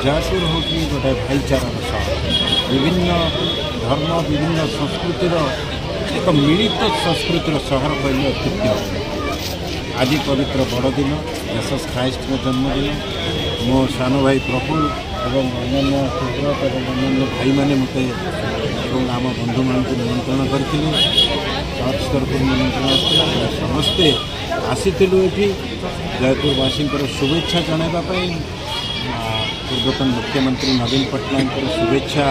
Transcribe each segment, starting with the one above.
जयपुर हूँ गोटे भाईचारार सहर विभिन्न धर्म विभिन्न संस्कृतिर एक मिलित संस्कृतिर सहर कहले अत्युक्ति हो। आज पवित्र बड़दिन जीसस ख्राइस्ट जन्मदिन मो सान भाई प्रफुल्ल और अन्य सुब्रत और अन्य भाई मैंने मत आम बंधु मान निमंत्रण करते चर्च तरफ निमंत्रण आसला समस्ते आसीलु ये जयपुरवासी शुभेच्छा जनवाई पूर्वतन मुख्यमंत्री नवीन पट्टनायक शुभेच्छा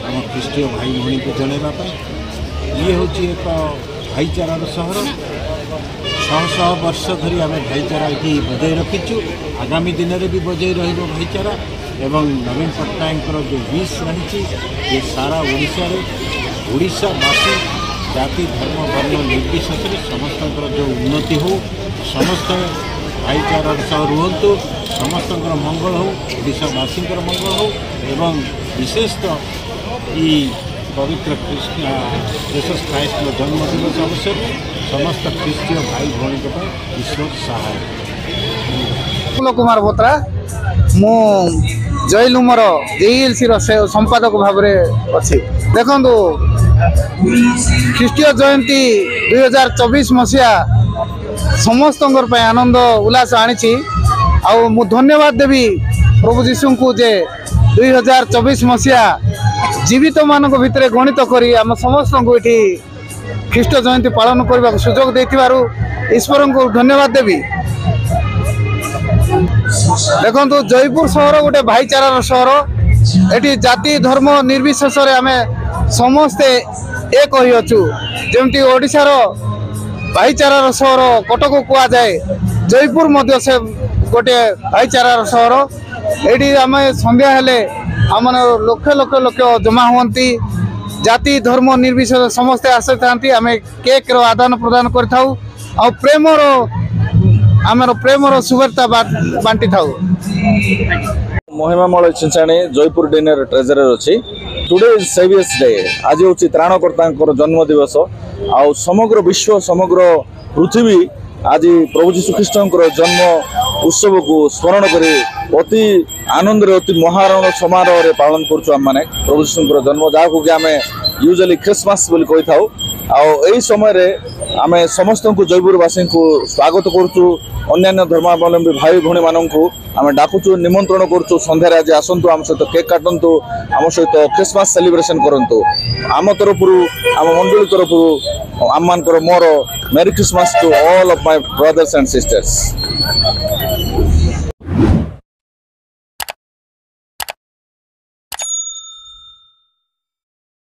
आम ख्रीष्टीय भाई भाई को जनवाई ये हूँ एक भाईचारार सहर शह शह वर्ष धरी आम भाईचारा ये बजाय रखीचु आगामी दिन में भी बजाय भाईचारा एवं नवीन पट्टनायक जो विश रही ये सारा ओडिशावासी जाति धर्म वर्ण निर्विशेष समस्त जो उन्नति हो समस्त भाईचारार सह रुहतु समस्त मंगल हो ओडिशावासी मंगल हो एवं विशेषतः ये पवित्र जीसस ख्राइस्ट जन्मदिवस अवसर समस्त ख्रीष्टीय भाई भाई ईश्वर सहाय। कुमार बोत्रा मु जयलुमर जेएलसी संपादक भाव में अच्छी देखु ख्रीष्टीय जयंती 2024 मसीहा समस्त आनंद उल्लास आनी मु धन्यवाद देवी प्रभु जीशु को जे 2024 मसीहा जीवित मान भितर गणित करी आम समस्त को ये ख्रीष्ट जयंती पालन करने को सुजोग देथिबारु ईश्वर को धन्यवाद देवी। देखो जयपुर सहर गोटे भाईचारार सहर एटी जाति धर्म निर्विशेष आम समस्ते एक होइछु जेमती ओडिशार भाईचारार सहर कटक कुआ जाए जयपुर मध्य से गोटे भाईचारार सहर एटी आम संध्या हेले आम लक्ष लक्ष लोक जमा हुंती जाति धर्म निर्विशेष समस्ते आसी था आम केक रो आदान प्रदान कर प्रेमर आमर प्रेमर शुभेच्छा बांटी था। महिमामल चिंचाणी जयपुर डिनर ट्रेजरर अच्छी टुडे इज सेवियर्स डे आज हूँ त्राणकर्ता जन्म दिवस आ समग्र विश्व समग्र पृथ्वी आज प्रभु जीशु ख्रीष्ट जन्म उत्सव को स्मरण कर अति आनंद अति महारण समारोह पालन करें प्रभु जीशु जन्म जहाँ को आम यूजुअली क्रिसमस बोली कही था आई समय आम समस्त को जयपुरवासी को स्वागत करुचु अन्य धर्मावलंबी भाई भाई मानू आम डाकुचु निमंत्रण करुचु संध्यारे आज आसतु आम सहित केक काटतु आम सहित क्रिसमस सेलिब्रेशन करंतु आम तरफ आम मंडली तरफ आम मान मोर merry Christmas to all of my brothers and sisters.